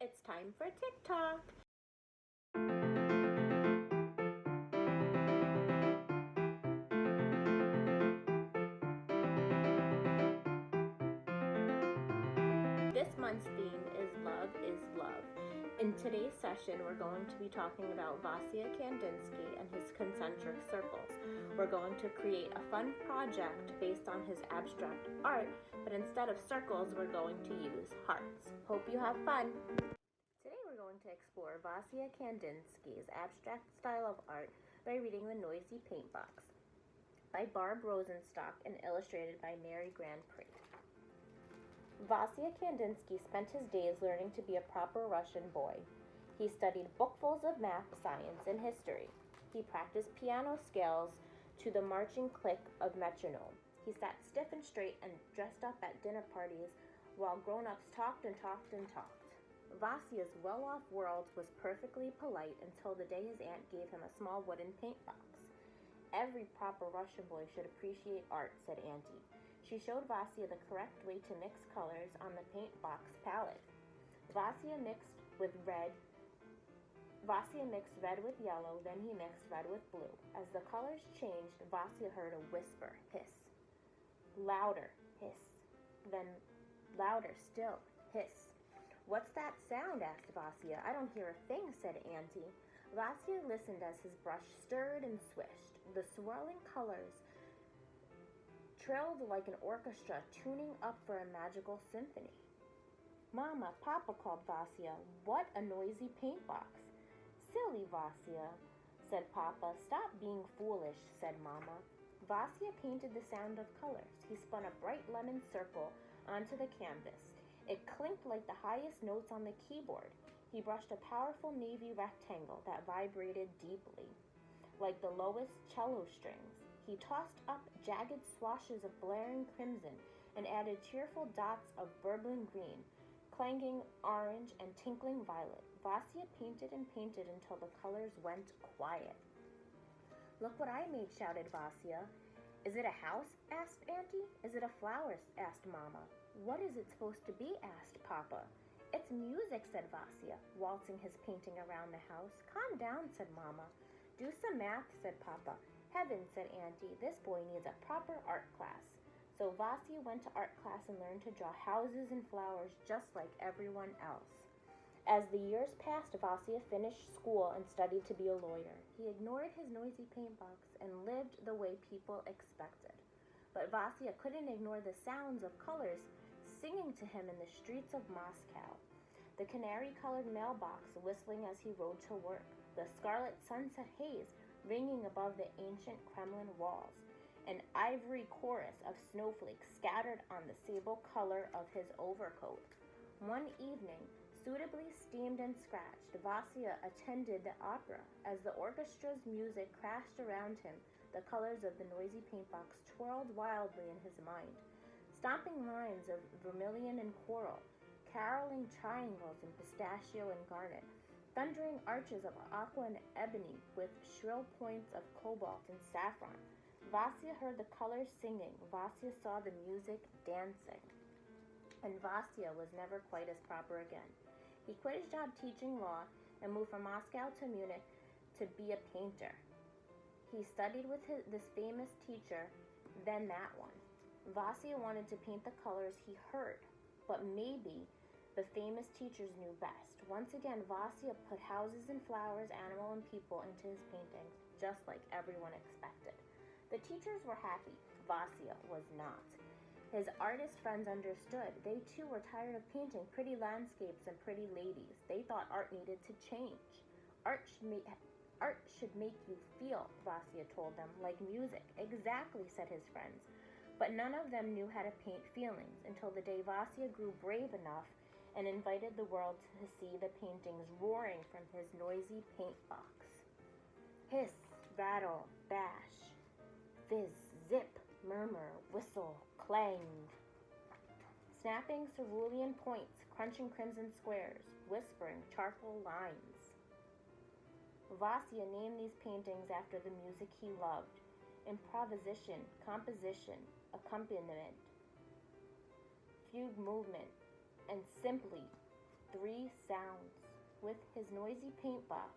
It's time for TikTok. This month's theme is Love is Love. In today's session, we're going to be talking about Wassily Kandinsky and his concentric circles. We're going to create a fun project based on his abstract art, but instead of circles, we're going to use hearts. Hope you have fun. Today we're going to explore Wassily Kandinsky's abstract style of art by reading The Noisy Paint Box by Barb Rosenstock and illustrated by Mary Grand Prix. Wassily Kandinsky spent his days learning to be a proper Russian boy. He studied bookfuls of math, science, and history. He practiced piano scales to the marching click of metronome. He sat stiff and straight and dressed up at dinner parties while grown-ups talked and talked and talked. Wassyly's well-off world was perfectly polite until the day his aunt gave him a small wooden paint box. Every proper Russian boy should appreciate art, said Auntie. She showed Wassily the correct way to mix colors on the paint box palette. Wassily mixed red with yellow, then he mixed red with blue. As the colors changed, Wassily heard a whisper, hiss. Louder, hiss. Then louder still, hiss. What's that sound? Asked Wassily. I don't hear a thing, said Auntie. Wassily listened as his brush stirred and swished. The swirling colors trilled like an orchestra tuning up for a magical symphony. Mama, Papa, called Wassily. What a noisy paint box. Silly Wassily, said Papa. Stop being foolish, said Mama. Wassily painted the sound of colors. He spun a bright lemon circle onto the canvas. It clinked like the highest notes on the keyboard. He brushed a powerful navy rectangle that vibrated deeply, like the lowest cello strings. He tossed up jagged swashes of blaring crimson and added cheerful dots of burbling green, clanging orange, and tinkling violet. Wassily painted and painted until the colors went quiet. Look what I made, shouted Wassily. Is it a house? Asked Auntie. Is it a flower? Asked Mama. What is it supposed to be? Asked Papa. It's music, said Wassily, waltzing his painting around the house. Calm down, said Mama. Do some math, said Papa. Heavens, said Auntie, this boy needs a proper art class. So Wassily went to art class and learned to draw houses and flowers just like everyone else. As the years passed, Wassily finished school and studied to be a lawyer. He ignored his noisy paint box and lived the way people expected. But Wassily couldn't ignore the sounds of colors singing to him in the streets of Moscow. The canary-colored mailbox whistling as he rode to work. The scarlet sunset haze ringing above the ancient Kremlin walls, an ivory chorus of snowflakes scattered on the sable color of his overcoat. One evening, suitably steamed and scratched, Wassily attended the opera. As the orchestra's music crashed around him, the colors of the noisy paintbox twirled wildly in his mind. Stomping lines of vermilion and coral, caroling triangles in pistachio and garnet, thundering arches of aqua and ebony with shrill points of cobalt and saffron. Wassily heard the colors singing. Wassily saw the music dancing. And Wassily was never quite as proper again. He quit his job teaching law and moved from Moscow to Munich to be a painter. He studied with this famous teacher, then that one. Wassily wanted to paint the colors he heard, but maybe the famous teachers knew best. Once again, Wassily put houses and flowers, animal and people into his paintings, just like everyone expected. The teachers were happy. Wassily was not. His artist friends understood. They too were tired of painting pretty landscapes and pretty ladies. They thought art needed to change. Art should make you feel, Wassily told them, like music. Exactly, said his friends. But none of them knew how to paint feelings until the day Wassily grew brave enough and invited the world to see the paintings roaring from his noisy paint box. Hiss, rattle, bash, fizz, zip, murmur, whistle, clang. Snapping cerulean points, crunching crimson squares, whispering charcoal lines. Wassily named these paintings after the music he loved. Improvisation, composition, accompaniment, fugue movement, and simply 3 sounds. With his noisy paint box,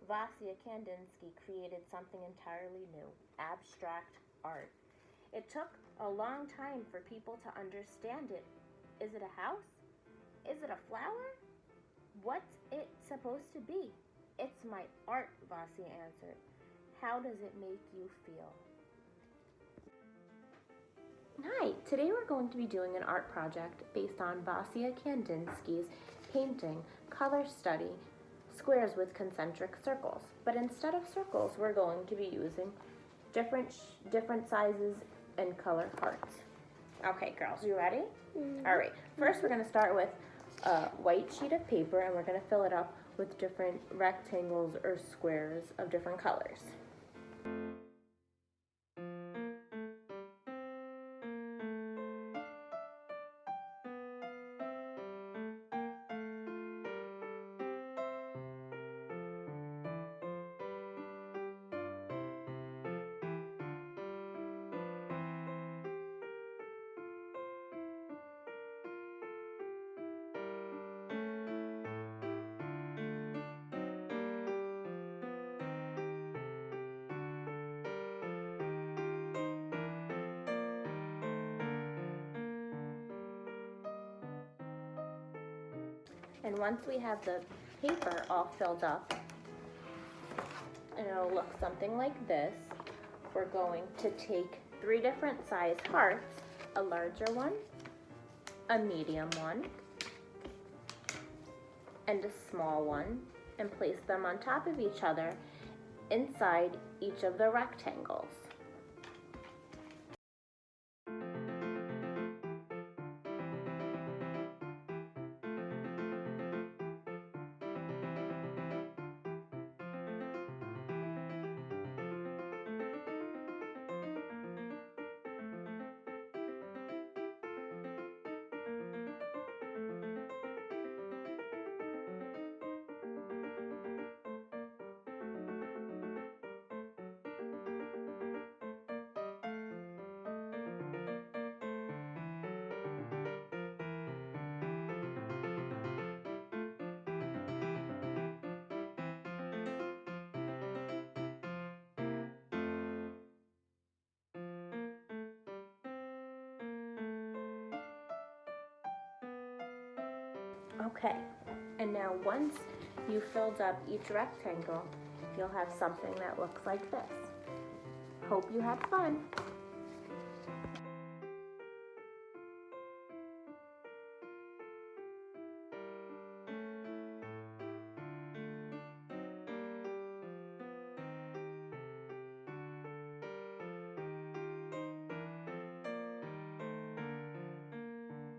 Wassily Kandinsky created something entirely new, abstract art. It took a long time for people to understand it. Is it a house? Is it a flower? What's it supposed to be? It's my art, Wassily answered. How does it make you feel? Hi, today we're going to be doing an art project based on Wassily Kandinsky's painting, Color Study, Squares with Concentric Circles. But instead of circles, we're going to be using different sizes and color hearts. Okay, girls, you ready? Mm-hmm. All right, first we're going to start with a white sheet of paper, and we're going to fill it up with different rectangles or squares of different colors. And once we have the paper all filled up, and it'll look something like this, we're going to take 3 different size hearts, a larger one, a medium one, and a small one, and place them on top of each other inside each of the rectangles. Okay, and now once you've filled up each rectangle, you'll have something that looks like this. Hope you had fun.